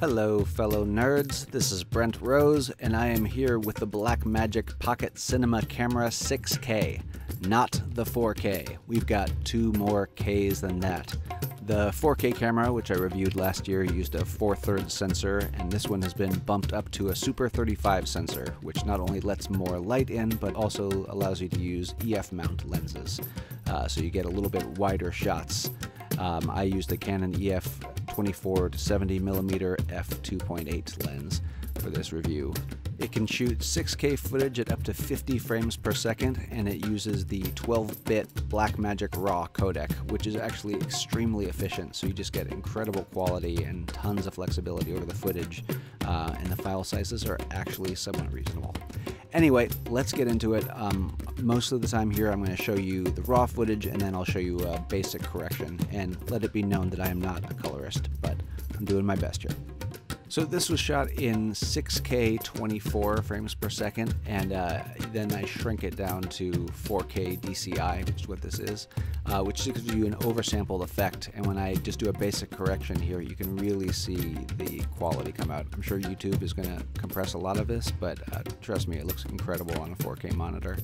Hello fellow nerds, this is Brent Rose and I am here with the Blackmagic Pocket Cinema Camera 6K, not the 4K. We've got two more Ks than that. The 4K camera, which I reviewed last year, used a 4/3 sensor, and this one has been bumped up to a Super 35 sensor, which not only lets more light in, but also allows you to use EF mount lenses. So you get a little bit wider shots. I used the Canon EF 24 to 70mm f2.8 lens for this review. It can shoot 6K footage at up to 50 frames per second, and it uses the 12-bit Blackmagic RAW codec, which is actually extremely efficient, so you just get incredible quality and tons of flexibility over the footage, and the file sizes are actually somewhat reasonable. Anyway, let's get into it. Most of the time here I'm going to show you the raw footage, and then I'll show you a basic correction, and let it be known that I am not a colorist, but I'm doing my best here. So this was shot in 6K 24 frames per second, and then I shrink it down to 4K DCI, which is what this is, which gives you an oversampled effect. And when I just do a basic correction here, you can really see the quality come out. I'm sure YouTube is going to compress a lot of this, but trust me, it looks incredible on a 4K monitor.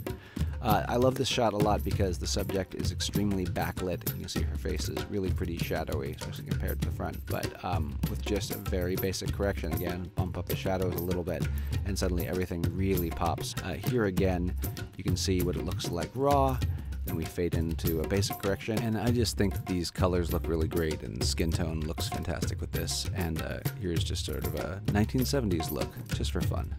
I love this shot a lot because the subject is extremely backlit. You can see her face is really pretty shadowy, especially compared to the front. But with just a very basic correction, again, bump up the shadows a little bit, and suddenly everything really pops. Here again, you can see what it looks like raw. Then we fade into a basic correction, and I just think these colors look really great, and the skin tone looks fantastic with this. And here's just sort of a 1970s look, just for fun.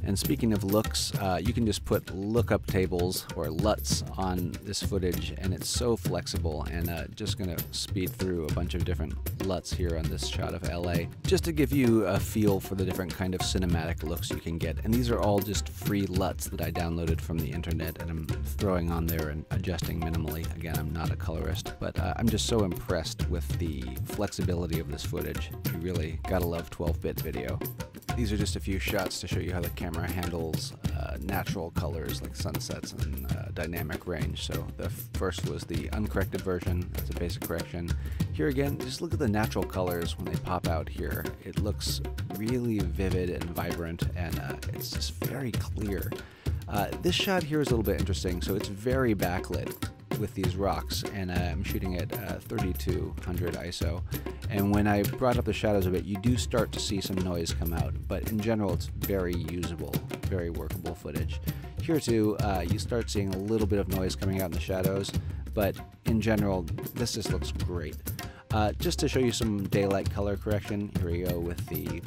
And speaking of looks, you can just put lookup tables or LUTs on this footage, and it's so flexible. And just going to speed through a bunch of different LUTs here on this shot of LA, just to give you a feel for the different kind of cinematic looks you can get. And these are all just free LUTs that I downloaded from the internet, and I'm throwing on there and adjusting minimally. Again, I'm not a colorist, but I'm just so impressed with the flexibility of this footage. You really gotta love 12-bit video. These are just a few shots to show you how the camera handles natural colors like sunsets and dynamic range. So the first was the uncorrected version. That's a basic correction. Here again, just look at the natural colors when they pop out here. It looks really vivid and vibrant, and it's just very clear. This shot here is a little bit interesting. So it's very backlit with these rocks, and I'm shooting at 3200 ISO. And when I brought up the shadows a bit, you do start to see some noise come out, but in general it's very usable, very workable footage. Here too, you start seeing a little bit of noise coming out in the shadows, but in general this just looks great. Just to show you some daylight color correction, here we go with the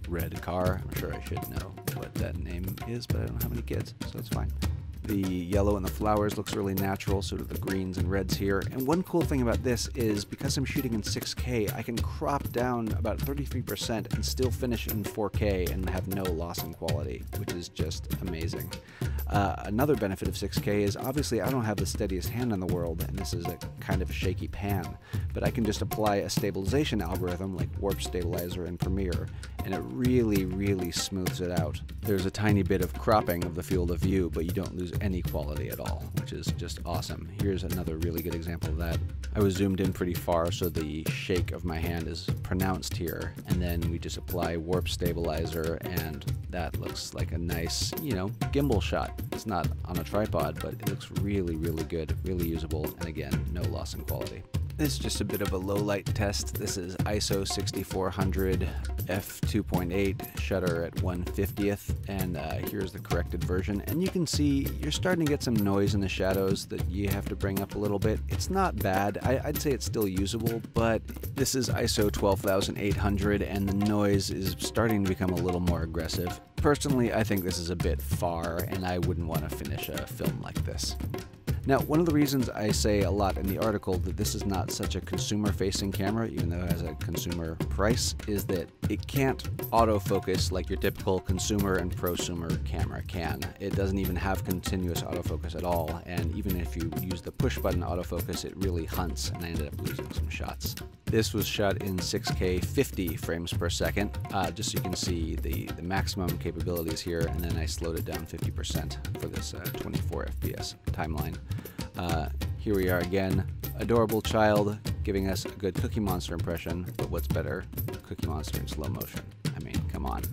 red car. I'm sure I should know what that name is, but I don't have any kids, so it's fine. The yellow and the flowers looks really natural, sort of the greens and reds here. And one cool thing about this is because I'm shooting in 6K, I can crop down about 33% and still finish in 4K and have no loss in quality, which is just amazing. Another benefit of 6K is obviously I don't have the steadiest hand in the world, and this is a kind of shaky pan, but I can just apply a stabilization algorithm like Warp Stabilizer in Premiere, and it really, really smooths it out. There's a tiny bit of cropping of the field of view, but you don't lose any quality at all, which is just awesome. Here's another really good example of that. I was zoomed in pretty far, so the shake of my hand is pronounced here, and then we just apply Warp Stabilizer, and that looks like a nice, gimbal shot. It's not on a tripod, but it looks really, really good, really usable, and again, no loss in quality. This is just a bit of a low light test. This is ISO 6400 f2.8, shutter at 1/50th, and here's the corrected version. And you can see you're starting to get some noise in the shadows that you have to bring up a little bit. It's not bad. I'd say it's still usable, but this is ISO 12800, and the noise is starting to become a little more aggressive. Personally, I think this is a bit far, and I wouldn't want to finish a film like this. Now, one of the reasons I say a lot in the article that this is not such a consumer-facing camera, even though it has a consumer price, is that it can't autofocus like your typical consumer and prosumer camera can. It doesn't even have continuous autofocus at all, and even if you use the push-button autofocus, it really hunts, and I ended up losing some shots. This was shot in 6K 50 frames per second, just so you can see the maximum capabilities here, and then I slowed it down 50% for this 24 FPS timeline. Here we are again, adorable child giving us a good Cookie Monster impression, but what's better, Cookie Monster in slow motion. I mean, come on.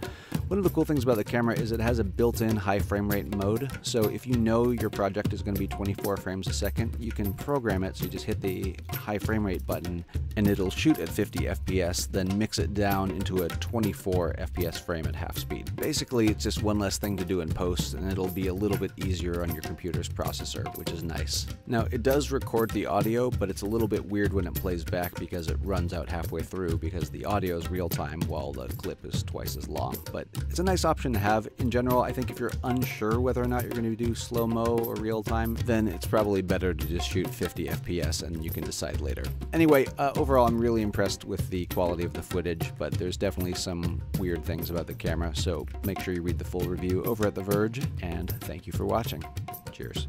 One of the cool things about the camera is it has a built-in high frame rate mode, so if you know your project is going to be 24 frames a second, you can program it so you just hit the high frame rate button and it'll shoot at 50 FPS, then mix it down into a 24 FPS frame at half speed. Basically, it's just one less thing to do in post, and it'll be a little bit easier on your computer's processor, which is nice. Now, it does record the audio, but it's a little bit weird when it plays back because it runs out halfway through because the audio is real time while the clip is twice as long. But it's a nice option to have. In general, I think if you're unsure whether or not you're going to do slow-mo or real time, then it's probably better to just shoot 50 FPS and you can decide later. Anyway, overall, I'm really impressed with the quality of the footage, but there's definitely some weird things about the camera, so make sure you read the full review over at The Verge, and thank you for watching. Cheers.